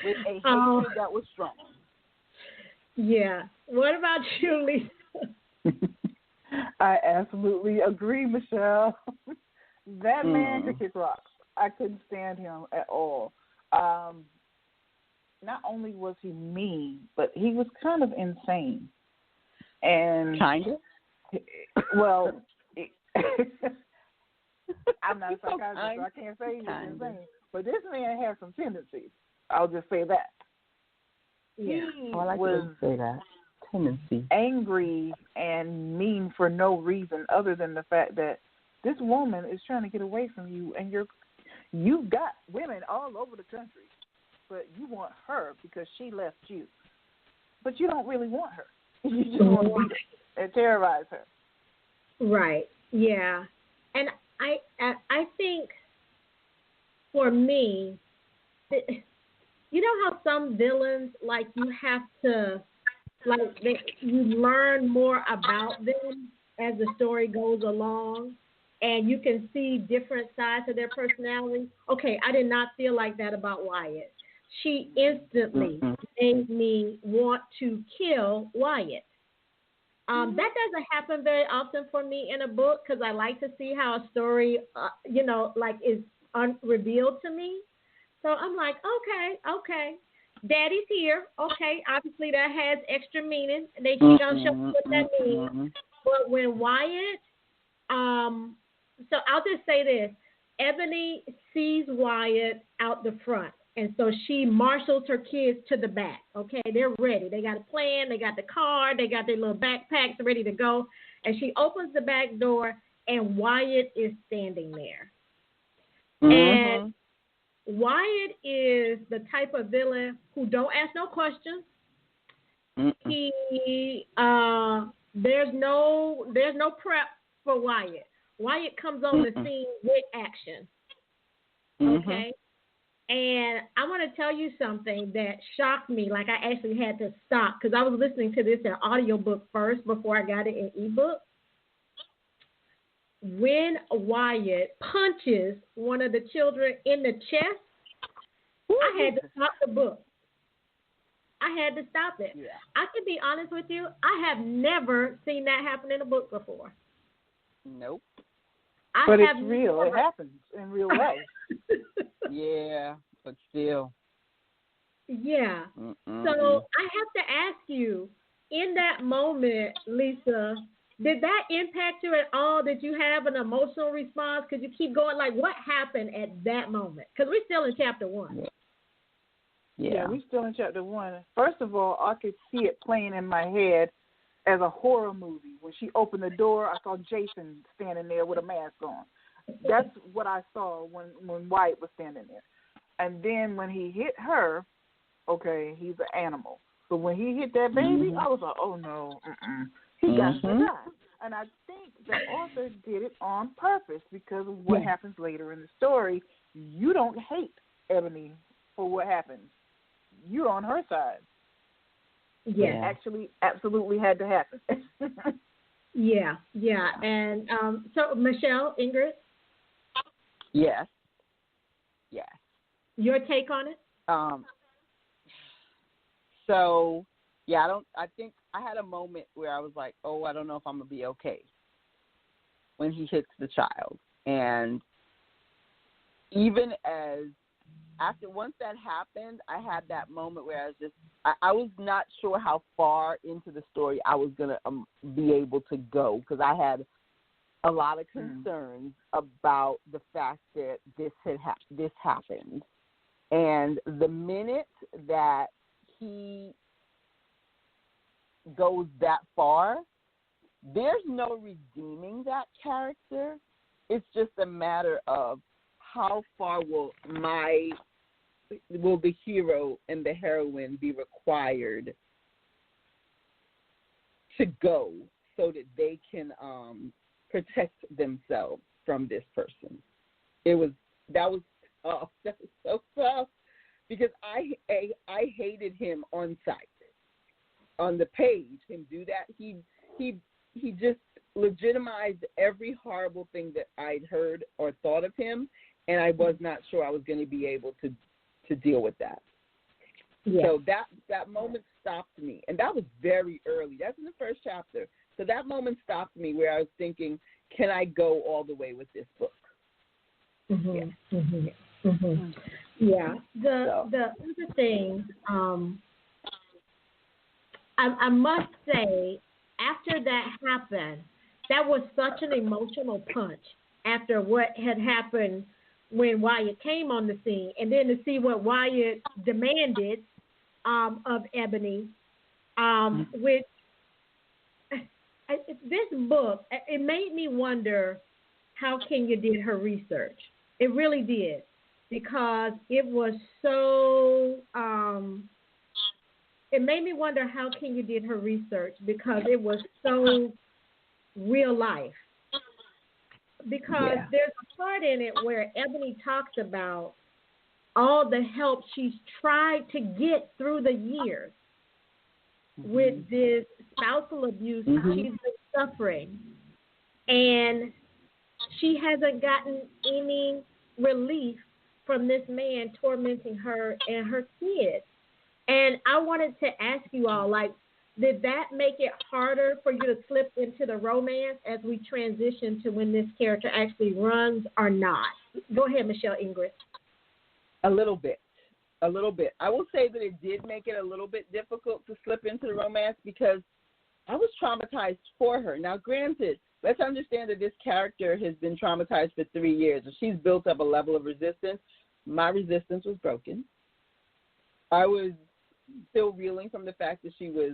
with a Oh, hatred that was strong. yeah. What about you, Lisa? I absolutely agree, Michelle. That man could kick rocks. I couldn't stand him at all. Not only was he mean, but he was kind of insane. And kind of. Well, I'm not a psychiatrist, so I can't say he was insane. But this man had some tendencies. I'll just say that. Yeah. He I like was to say that. Tendency. angry and mean for no reason other than the fact that this woman is trying to get away from you, and you've got women all over the country, but you want her because she left you. But you don't really want her. You just want to beat her and terrorize her. Right. Yeah. And I think for me, you know how some villains, like, you have to, like, you learn more about them as the story goes along, and you can see different sides of their personality. Okay, I did not feel like that about Wyatt. She instantly made me want to kill Wyatt. That doesn't happen very often for me in a book because I like to see how a story, is revealed to me. So I'm like, okay, Daddy's here. Okay, obviously that has extra meaning. They keep on showing what that means. But when Wyatt, so I'll just say this: Ebony sees Wyatt out the front, and so she marshals her kids to the back. Okay, they're ready. They got a plan. They got the car. They got their little backpacks ready to go. And she opens the back door, and Wyatt is standing there. And Wyatt is the type of villain who don't ask no questions. He there's no prep for Wyatt. Wyatt comes on the scene with action. Okay? And I want to tell you something that shocked me. Like, I actually had to stop because I was listening to this in audiobook first before I got it in ebook. When Wyatt punches one of the children in the chest, I had to stop the book. I had to stop it. Yeah. I can be honest with you. I have never seen that happen in a book before. Nope. But it's real. It happens in real life. Yeah, but still. Yeah. So I have to ask you, in that moment, Lisa, did that impact you at all? Did you have an emotional response? Could you keep going? Like, what happened at that moment? Because we're still in chapter 1. Yeah, we're still in chapter 1. First of all, I could see it playing in my head as a horror movie. When she opened the door, I saw Jason standing there with a mask on. That's what I saw when Wyatt was standing there. And then when he hit her, okay, he's an animal. So when he hit that baby, I was like, oh, no, he got to die. And I think the author did it on purpose because of what happens later in the story. You don't hate Ebony for what happens. You're on her side. Yeah. It actually absolutely had to happen. Yeah. And so, Michele, Ingrid? Yes. Your take on it? So, I think I had a moment where I was like, oh, I don't know if I'm going to be okay when he hits the child. And even once that happened, I had that moment where I was not sure how far into the story I was going to be able to go because I had a lot of concerns about the fact that this happened. And the minute that he goes that far, there's no redeeming that character. It's just a matter of how far will the hero and the heroine be required to go so that they can protect themselves from this person. That was so tough because I hated him on sight, on the page. Him do that, he just legitimized every horrible thing that I'd heard or thought of him, and I was not sure I was going to be able to deal with that. Yeah. So that moment stopped me, and that was very early. That's in the first chapter. So that moment stopped me where I was thinking, can I go all the way with this book? Yeah. Yeah. The other thing, I must say, after that happened, that was such an emotional punch after what had happened when Wyatt came on the scene, and then to see what Wyatt demanded of Ebony, which this book, it made me wonder how Kenya did her research. It really did, because it was so, it made me wonder how Kenya did her research, because it was so real life. Because there's a part in it where Ebony talks about all the help she's tried to get through the years with this spousal abuse she's been suffering. And she hasn't gotten any relief from this man tormenting her and her kids. And I wanted to ask you all, like, did that make it harder for you to slip into the romance as we transition to when this character actually runs or not? Go ahead, Michele Ingrid. A little bit. I will say that it did make it a little bit difficult to slip into the romance because I was traumatized for her. Now, granted, let's understand that this character has been traumatized for 3 years, and she's built up a level of resistance. My resistance was broken. I was still reeling from the fact that she was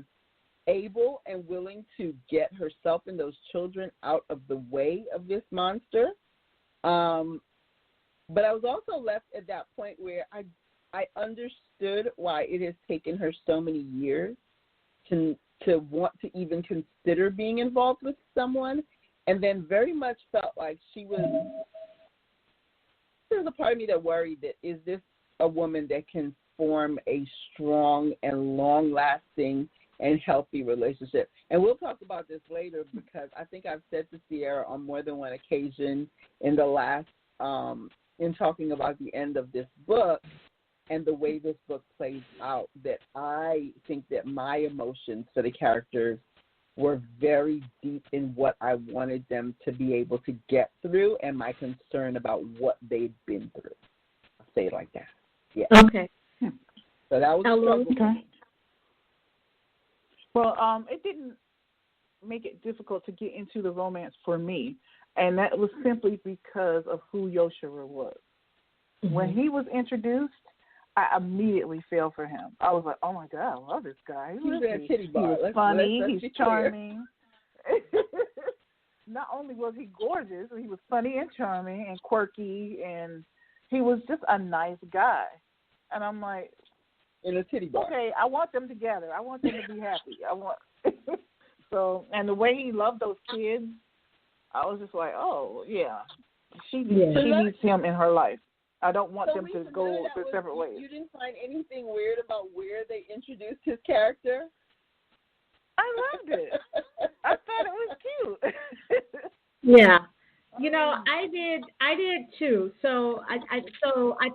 able and willing to get herself and those children out of the way of this monster. But I was also left at that point where I understood why it has taken her so many years to want to even consider being involved with someone, and then very much felt like there's a part of me that worried that, is this a woman that can form a strong and long-lasting and healthy relationship? And we'll talk about this later, because I think I've said to Siera on more than one occasion in the last, in talking about the end of this book and the way this book plays out, that I think that my emotions for the characters were very deep in what I wanted them to be able to get through and my concern about what they've been through. I'll say it like that. Yeah. Okay. So that was a struggle. Okay. Well, it didn't make it difficult to get into the romance for me, and that was simply because of who Yoshiro was. When he was introduced, I immediately fell for him. I was like, oh my God, I love this guy. He was funny, he's charming. Not only was he gorgeous, he was funny and charming and quirky, and he was just a nice guy. And I'm like, in a titty bar. Okay, I want them together. I want them to be happy. So, and the way he loved those kids, I was just like, oh yeah, she needs him in her life. I don't want them to go their separate ways. You didn't find anything weird about where they introduced his character? I loved it. I thought it was cute. Yeah. You know, I did too. So I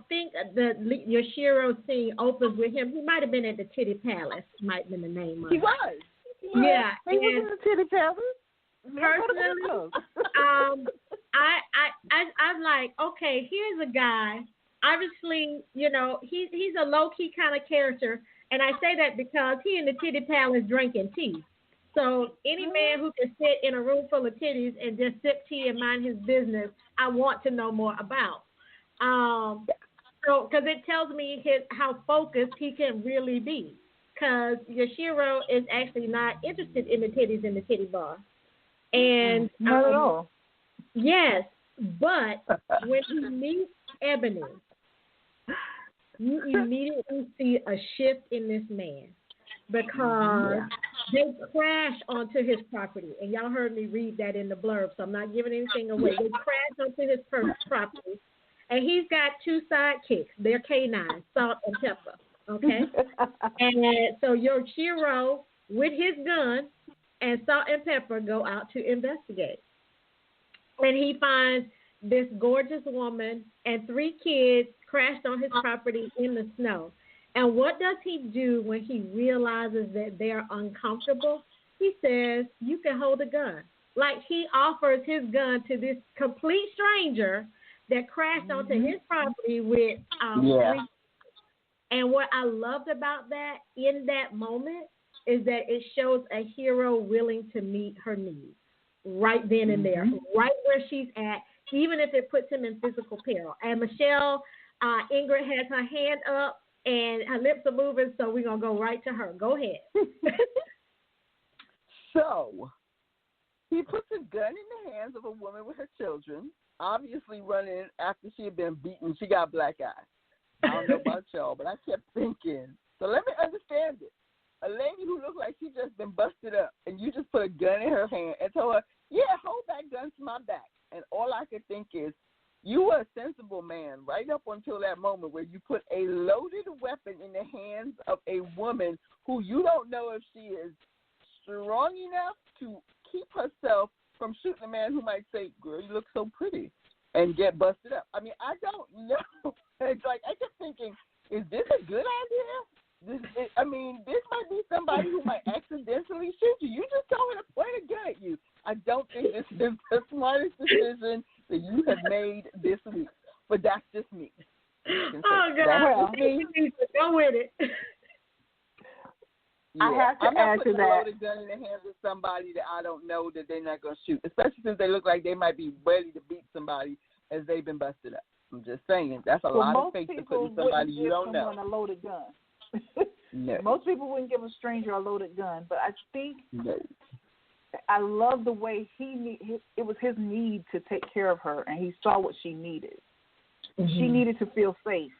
think the Yoshiro scene opens with him. He might have been at the Titty Palace. Might have been the name of it. He was. Yeah. He was in the Titty Palace. Personally, I'm like, okay, here's a guy. Obviously, you know, he's a low key kind of character, and I say that because he in the Titty Palace drinking tea. So any man who can sit in a room full of titties and just sip tea and mind his business, I want to know more about. So because it tells me how focused he can really be. Because Yoshiro is actually not interested in the titties in the titty bar. And not at all. Yes, but when he meets Ebony, you immediately see a shift in this man, because they crash onto his property. And y'all heard me read that in the blurb, so I'm not giving anything away. They crash onto his property, and he's got two sidekicks. They're canines, Salt and Pepper, okay? And so Yoshiro, with his gun, and Salt and Pepper go out to investigate. And he finds this gorgeous woman and 3 kids crashed on his property in the snow. And what does he do when he realizes that they're uncomfortable? He says, you can hold a gun. Like, he offers his gun to this complete stranger that crashed onto his property with three. And what I loved about that in that moment is that it shows a hero willing to meet her needs right then and there, right where she's at, even if it puts him in physical peril. And Michele Ingrid has her hand up and her lips are moving, so we're going to go right to her. Go ahead. So, he puts a gun in the hands of a woman with her children, obviously running after she had been beaten. She got black eyes. I don't know about y'all, but I kept thinking, so let me understand it. A lady who looked like she just been busted up, and you just put a gun in her hand and told her, yeah, hold that gun to my back. And all I could think is, you were a sensible man right up until that moment where you put a loaded weapon in the hands of a woman who you don't know if she is strong enough to keep herself from shooting a man who might say, girl, you look so pretty, and get busted up. I mean, I don't know. It's like, I kept thinking, is this a good idea? This might be somebody who might accidentally shoot you. You just told her to point a gun at you. I don't think this is the smartest decision that you have made this week. But that's just me. Oh, God. Go with it. I have to add to that. I'm not putting a loaded gun in the hands of somebody that I don't know that they're not going to shoot, especially since they look like they might be ready to beat somebody as they've been busted up. I'm just saying, that's a lot of faith to put in somebody you don't know. A loaded gun. No. Most people wouldn't give a stranger a loaded gun, but I think I love the way it was his need to take care of her, and he saw what she needed. She needed to feel safe,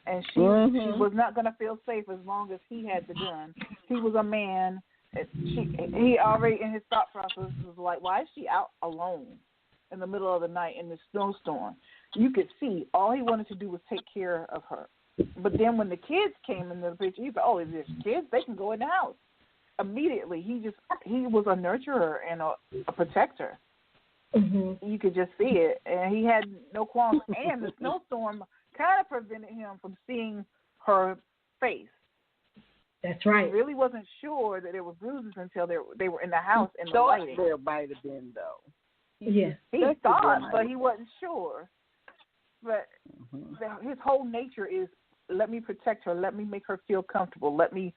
and she was not going to feel safe as long as he had the gun. He was a man. He already, in his thought process, was like, why is she out alone in the middle of the night in the snowstorm? You could see all he wanted to do was take care of her. But then when the kids came in the picture, he said, oh, if there's kids, they can go in the house. Immediately, he was a nurturer and a protector. You could just see it. And he had no qualms. And the snowstorm kind of prevented him from seeing her face. That's right. He really wasn't sure that there were bruises until they were in the house and the lighting. There might have been, though. He thought, but he wasn't sure. But his whole nature is, let me protect her. Let me make her feel comfortable. Let me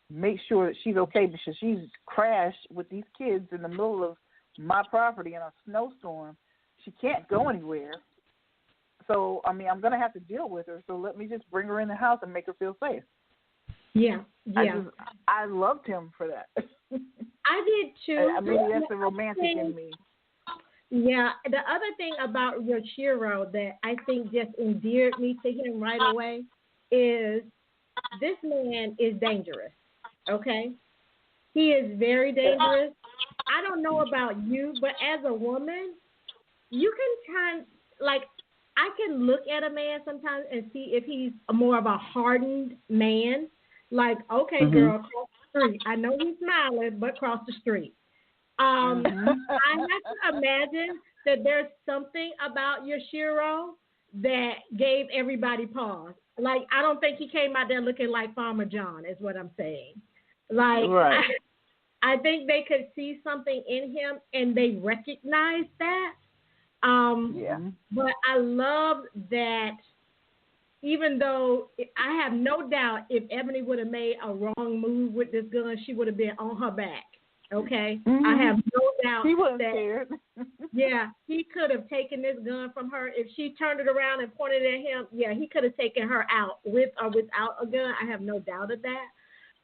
make sure that she's okay, because she's crashed with these kids in the middle of my property in a snowstorm. She can't go anywhere. So, I mean, I'm going to have to deal with her. So let me just bring her in the house and make her feel safe. Yeah. I loved him for that. I did too. I mean, that's the romantic in me. Yeah, the other thing about Yoshiro that I think just endeared me to him right away is this man is dangerous, okay? He is very dangerous. I don't know about you, but as a woman, you can I can look at a man sometimes and see if he's more of a hardened man. Like, okay, girl, cross the street. I know he's smiling, but cross the street. I have to imagine that there's something about Yoshiro that gave everybody pause. Like, I don't think he came out there looking like Farmer John, is what I'm saying. Like, right. I think they could see something in him, and they recognize that. But I love that even though I have no doubt if Ebony would have made a wrong move with this gun, she would have been on her back. Okay? I have no doubt he wasn't that scared. yeah, he could have taken this gun from her. If she turned it around and pointed at him, yeah, he could have taken her out with or without a gun. I have no doubt of that.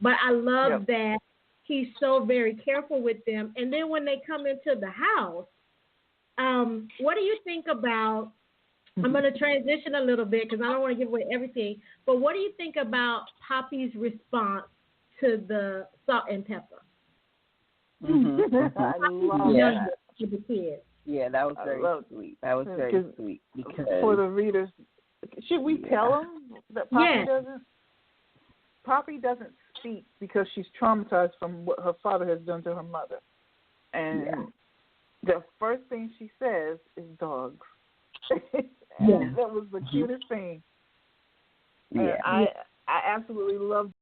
But I love that he's so very careful with them. And then when they come into the house, what do you think about, I'm going to transition a little bit because I don't want to give away everything, but what do you think about Poppy's response to the salt and pepper? I love that. To the kids. Yeah, that was very sweet. That was very sweet. Because for the readers, should we tell them that Poppy doesn't speak because she's traumatized from what her father has done to her mother. And the first thing she says is dogs. And that was the cutest thing. And I absolutely loved